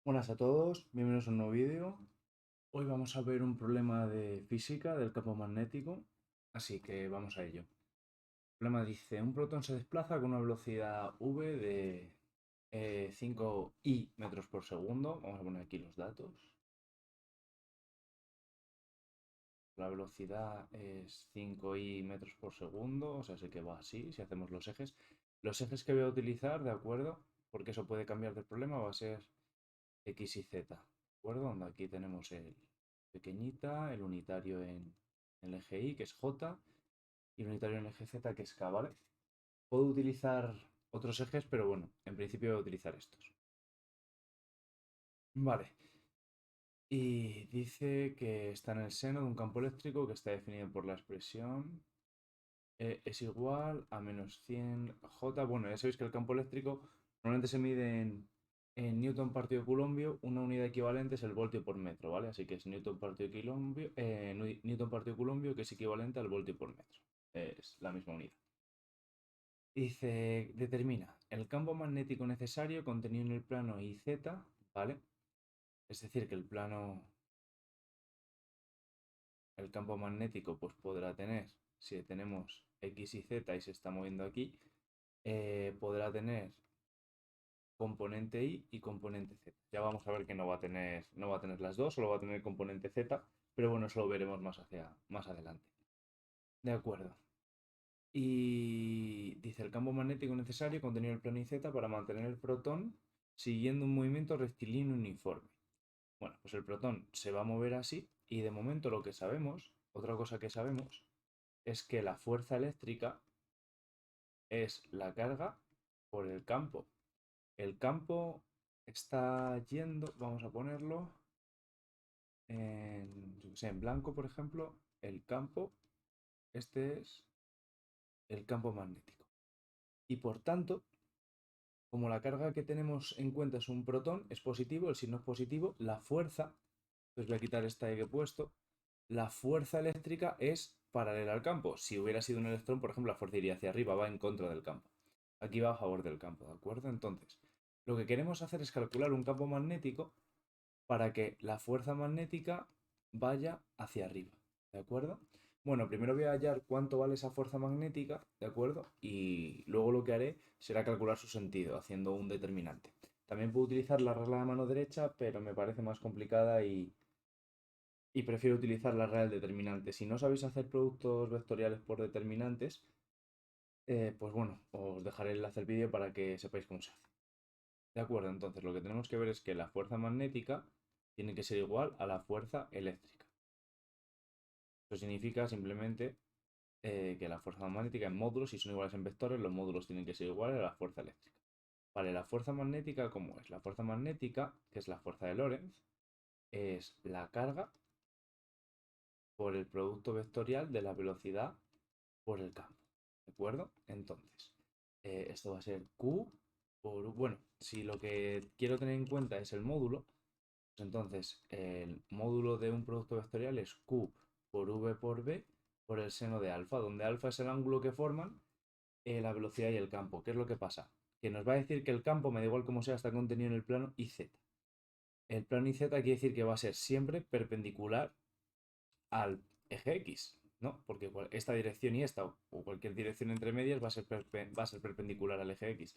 Buenas a todos, bienvenidos a un nuevo vídeo. Hoy vamos a ver un problema de física del campo magnético, así que vamos a ello. El problema dice, un protón se desplaza con una velocidad v de 5i metros por segundo. Vamos a poner aquí los datos. La velocidad es 5i metros por segundo, o sea, sé que va así, si hacemos los ejes. Los ejes que voy a utilizar, ¿de acuerdo? Porque eso puede cambiar del problema, va a ser X y Z, ¿de acuerdo? Donde aquí tenemos el pequeñita, el unitario en el eje Y, que es J, y el unitario en el eje Z, que es K, ¿vale? Puedo utilizar otros ejes, pero bueno, en principio voy a utilizar estos. Vale. Y dice que está en el seno de un campo eléctrico que está definido por la expresión es igual a menos 100 J. Bueno, ya sabéis que el campo eléctrico normalmente se mide en Newton partido culombio. Una unidad equivalente es el voltio por metro, ¿vale? Así que es Newton partido culombio, Newton partido culombio, que es equivalente al voltio por metro. Es la misma unidad. Dice, determina el campo magnético necesario contenido en el plano IZ, ¿vale? Es decir, que el campo magnético pues podrá tener, si tenemos X y Z y se está moviendo aquí, podrá tener componente Y y componente Z. Ya vamos a ver que no va a tener las dos, solo va a tener componente Z, pero bueno, eso lo veremos más adelante. De acuerdo. Y dice el campo magnético necesario contenido en el plano IZ para mantener el protón siguiendo un movimiento rectilíneo uniforme. Bueno, pues el protón se va a mover así y de momento lo que sabemos, otra cosa que sabemos, es que la fuerza eléctrica es la carga por el campo. El campo está yendo, vamos a ponerlo en, yo qué sé, en blanco, por ejemplo, el campo, este es el campo magnético. Y por tanto, como la carga que tenemos en cuenta es un protón, es positivo, el signo es positivo, la fuerza, pues voy a quitar esta que he puesto, la fuerza eléctrica es paralela al campo. Si hubiera sido un electrón, por ejemplo, la fuerza iría hacia arriba, va en contra del campo. Aquí va a favor del campo, ¿de acuerdo? Entonces, lo que queremos hacer es calcular un campo magnético para que la fuerza magnética vaya hacia arriba, ¿de acuerdo? Bueno, primero voy a hallar cuánto vale esa fuerza magnética, ¿de acuerdo? Y luego lo que haré será calcular su sentido, haciendo un determinante. También puedo utilizar la regla de mano derecha, pero me parece más complicada y prefiero utilizar la regla del determinante. Si no sabéis hacer productos vectoriales por determinantes, pues bueno, os dejaré el enlace al vídeo para que sepáis cómo se hace. De acuerdo, entonces lo que tenemos que ver es que la fuerza magnética tiene que ser igual a la fuerza eléctrica. Eso significa simplemente que la fuerza magnética en módulos, si son iguales en vectores, los módulos tienen que ser iguales a la fuerza eléctrica. Vale, la fuerza magnética, ¿cómo es? La fuerza magnética, que es la fuerza de Lorentz, es la carga por el producto vectorial de la velocidad por el campo. ¿De acuerdo? Entonces, esto va a ser Q por... Bueno, si lo que quiero tener en cuenta es el módulo, pues entonces el módulo de un producto vectorial es Q por V por B por el seno de alfa, donde alfa es el ángulo que forman la velocidad y el campo. ¿Qué es lo que pasa? Que nos va a decir que el campo, me da igual cómo sea, está contenido en el plano IZ. El plano IZ quiere decir que va a ser siempre perpendicular al eje X, ¿no? Porque esta dirección y esta, o cualquier dirección entre medias, va a ser perpendicular al eje X.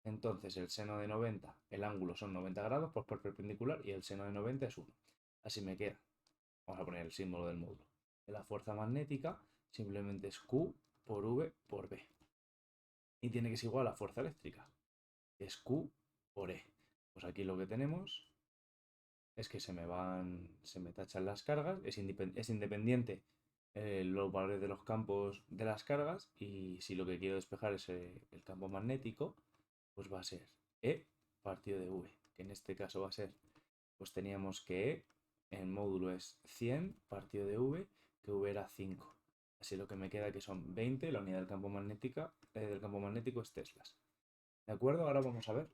Entonces, el seno de 90, el ángulo son 90 grados, pues por perpendicular, y el seno de 90 es 1. Así me queda. Vamos a poner el símbolo del módulo. La fuerza magnética simplemente es Q por V por B. Y tiene que ser igual a la fuerza eléctrica, que es Q por E. Pues aquí lo que tenemos es que se me tachan las cargas, es independiente los valores de los campos de las cargas y si lo que quiero despejar es el campo magnético, pues va a ser E partido de V, que en este caso va a ser, pues teníamos que E en módulo es 100 partido de V, que V era 5. Así lo que me queda que son 20, la unidad del campo magnético es teslas. ¿De acuerdo? Ahora vamos a ver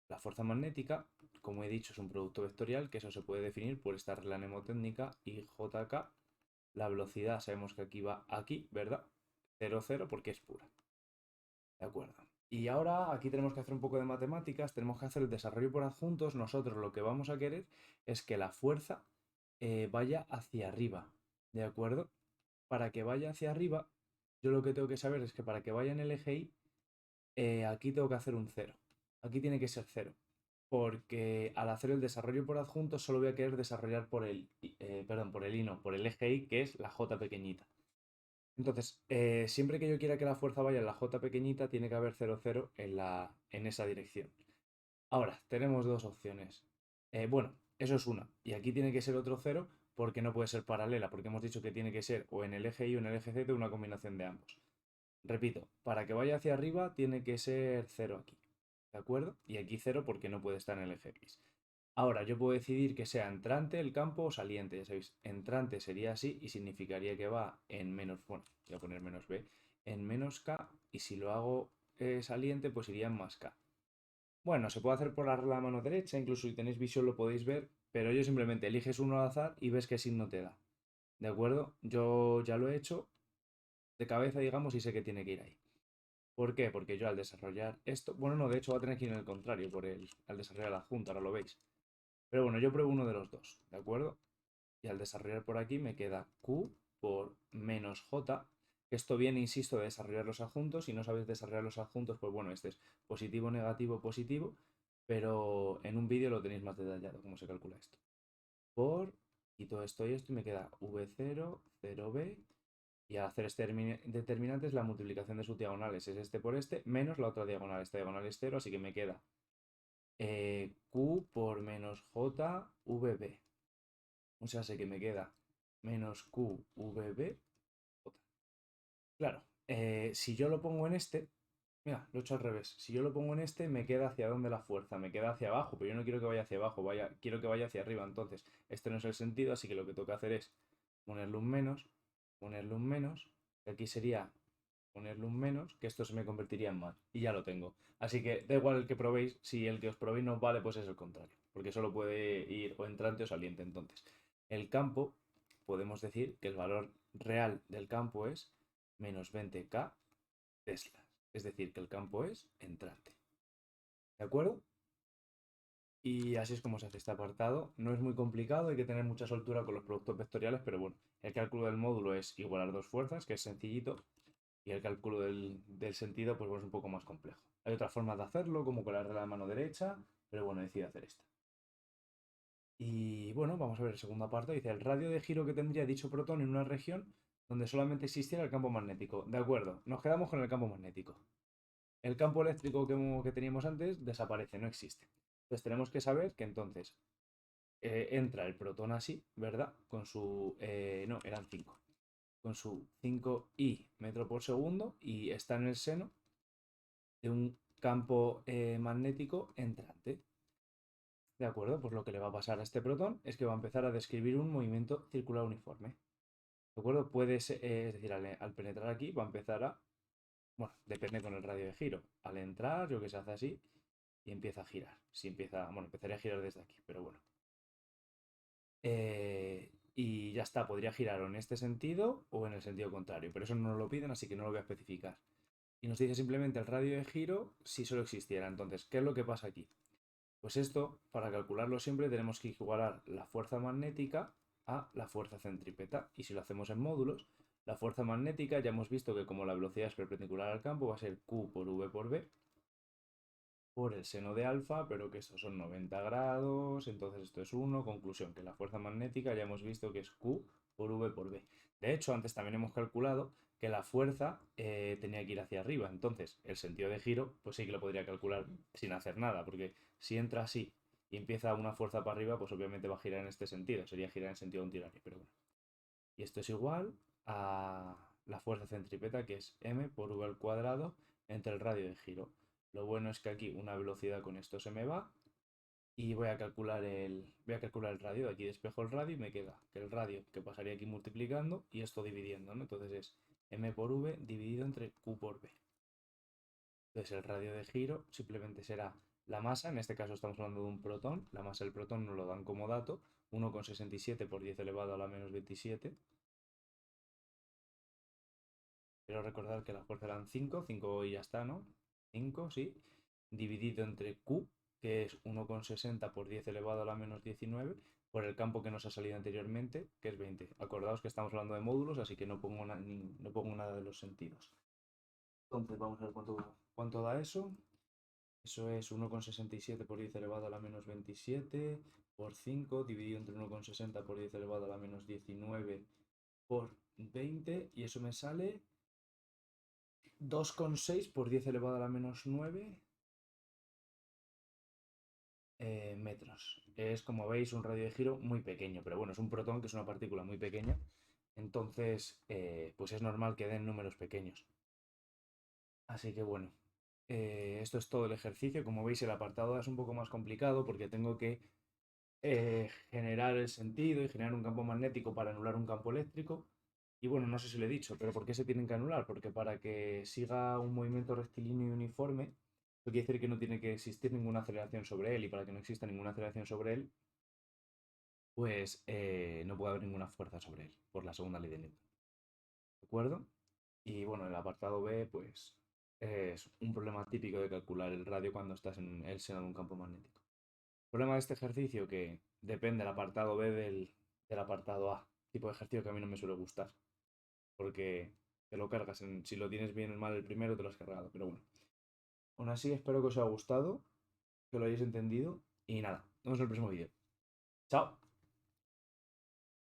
la fuerza magnética, como he dicho, es un producto vectorial, que eso se puede definir por esta regla mnemotécnica y JK. La velocidad sabemos que aquí va aquí, ¿verdad? 0, 0 porque es pura. ¿De acuerdo? Y ahora aquí tenemos que hacer un poco de matemáticas, tenemos que hacer el desarrollo por adjuntos. Nosotros lo que vamos a querer es que la fuerza vaya hacia arriba, ¿de acuerdo? Para que vaya hacia arriba, yo lo que tengo que saber es que para que vaya en el eje Y, aquí tengo que hacer un cero. Aquí tiene que ser cero. Porque al hacer el desarrollo por adjuntos solo voy a querer desarrollar perdón, por el I no, por el eje Y, que es la J pequeñita. Entonces, siempre que yo quiera que la fuerza vaya en la J pequeñita, tiene que haber 0,0 en esa dirección. Ahora, tenemos dos opciones. Bueno, eso es una. Y aquí tiene que ser otro cero porque no puede ser paralela, porque hemos dicho que tiene que ser o en el eje Y o en el eje Z una combinación de ambos. Repito, para que vaya hacia arriba tiene que ser cero aquí. ¿De acuerdo? Y aquí cero porque no puede estar en el eje X. Ahora, yo puedo decidir que sea entrante el campo o saliente. Ya sabéis, entrante sería así y significaría que va en menos, bueno, voy a poner menos B, en menos K. Y si lo hago saliente, pues iría en más K. Bueno, se puede hacer por la regla de mano derecha, incluso si tenéis visión lo podéis ver, pero yo simplemente eliges uno al azar y ves qué signo te da. ¿De acuerdo? Yo ya lo he hecho de cabeza, digamos, y sé que tiene que ir ahí. ¿Por qué? Porque yo al desarrollar esto, bueno, no, de hecho va a tener que ir en el contrario, al desarrollar la junta, ahora lo veis. Pero bueno, yo pruebo uno de los dos, ¿de acuerdo? Y al desarrollar por aquí me queda Q por menos J. Esto viene, insisto, de desarrollar los adjuntos. Si no sabes desarrollar los adjuntos, pues bueno, este es positivo, negativo, positivo. Pero en un vídeo lo tenéis más detallado, cómo se calcula esto. Por, quito esto y esto y me queda V0, 0B. Y al hacer este determinante es la multiplicación de sus diagonales. Es este por este, menos la otra diagonal. Esta diagonal es 0, así que me queda Q por menos JVB. O sea, sé que me queda menos QVB. Claro, si yo lo pongo en este, mira, lo he hecho al revés. Si yo lo pongo en este, me queda hacia dónde la fuerza, me queda hacia abajo, pero yo no quiero que vaya hacia abajo, quiero que vaya hacia arriba. Entonces, este no es el sentido, así que lo que tengo que hacer es ponerle ponerle un menos, que aquí sería ponerle un menos, que esto se me convertiría en más, y ya lo tengo. Así que da igual el que probéis, si el que os probéis no vale, pues es el contrario, porque solo puede ir o entrante o saliente. Entonces, el campo, podemos decir que el valor real del campo es menos 20K teslas, es decir, que el campo es entrante. ¿De acuerdo? Y así es como se hace este apartado. No es muy complicado, hay que tener mucha soltura con los productos vectoriales, pero bueno, el cálculo del módulo es igualar dos fuerzas, que es sencillito, y el cálculo del sentido pues, es un poco más complejo. Hay otras formas de hacerlo, como con la regla de mano derecha, pero bueno, decido hacer esta. Y bueno, vamos a ver el segundo parte. Dice, el radio de giro que tendría dicho protón en una región donde solamente existiera el campo magnético. De acuerdo, nos quedamos con el campo magnético. El campo eléctrico que teníamos antes desaparece, no existe. Entonces tenemos que saber que entonces entra el protón así, ¿verdad? Con su... no, eran 5. Con su 5i metro por segundo y está en el seno de un campo magnético entrante. ¿De acuerdo? Pues lo que le va a pasar a este protón es que va a empezar a describir un movimiento circular uniforme. ¿De acuerdo? Puede ser, es decir, al penetrar aquí va a empezar a... Bueno, depende con el radio de giro. Al entrar, yo que se hace así y empieza a girar. Si empieza, bueno, empezaría a girar desde aquí, pero bueno. Y ya está, podría girar o en este sentido o en el sentido contrario, pero eso no nos lo piden, así que no lo voy a especificar. Y nos dice simplemente el radio de giro si solo existiera. Entonces, ¿qué es lo que pasa aquí? Pues esto, para calcularlo siempre, tenemos que igualar la fuerza magnética a la fuerza centrípeta. Y si lo hacemos en módulos, la fuerza magnética ya hemos visto que como la velocidad es perpendicular al campo, va a ser Q por V por B por el seno de alfa, pero que estos son 90 grados, entonces esto es 1. Conclusión, que la fuerza magnética ya hemos visto que es Q por V por B. De hecho, antes también hemos calculado que la fuerza tenía que ir hacia arriba, entonces el sentido de giro, pues sí que lo podría calcular sin hacer nada, porque si entra así y empieza una fuerza para arriba, pues obviamente va a girar en este sentido, sería girar en sentido contrario, pero bueno. Y esto es igual a la fuerza centrípeta, que es m por v al cuadrado entre el radio de giro. Lo bueno es que aquí una velocidad con esto se me va y voy a calcular el radio. De aquí despejo el radio y me queda que el radio que pasaría aquí multiplicando y esto dividiendo, ¿no? Entonces es m por v dividido entre q por b. Entonces el radio de giro simplemente será la masa, en este caso estamos hablando de un protón, la masa del protón nos lo dan como dato, 1,67 por 10 elevado a la menos 27. Quiero recordar que la fuerza eran 5 y ya está, ¿no? 5, sí, dividido entre Q, que es 1,60 por 10 elevado a la menos 19, por el campo que nos ha salido anteriormente, que es 20. Acordaos que estamos hablando de módulos, así que no pongo, no pongo nada de los sentidos. Entonces vamos a ver cuánto da eso. Eso es 1,67 por 10 elevado a la menos 27 por 5, dividido entre 1,60 por 10 elevado a la menos 19 por 20, y eso me sale 2,6 por 10 elevado a la menos 9 metros. Es, como veis, un radio de giro muy pequeño, pero bueno, es un protón, que es una partícula muy pequeña, entonces pues es normal que den números pequeños. Así que bueno, esto es todo el ejercicio. Como veis, el apartado A es un poco más complicado porque tengo que generar el sentido y generar un campo magnético para anular un campo eléctrico. Y bueno, no sé si lo he dicho, pero ¿por qué se tienen que anular? Porque para que siga un movimiento rectilíneo y uniforme, eso quiere decir que no tiene que existir ninguna aceleración sobre él, y para que no exista ninguna aceleración sobre él, pues no puede haber ninguna fuerza sobre él, por la segunda ley de Newton. ¿De acuerdo? Y bueno, el apartado B, pues es un problema típico de calcular el radio cuando estás en el seno de un campo magnético. El problema de este ejercicio que depende del apartado B del apartado A. Tipo de ejercicio que a mí no me suele gustar. Porque te lo cargas si lo tienes bien o mal el primero, te lo has cargado. Pero bueno. Aún así, espero que os haya gustado, que lo hayáis entendido. Y nada, nos vemos en el próximo vídeo. ¡Chao!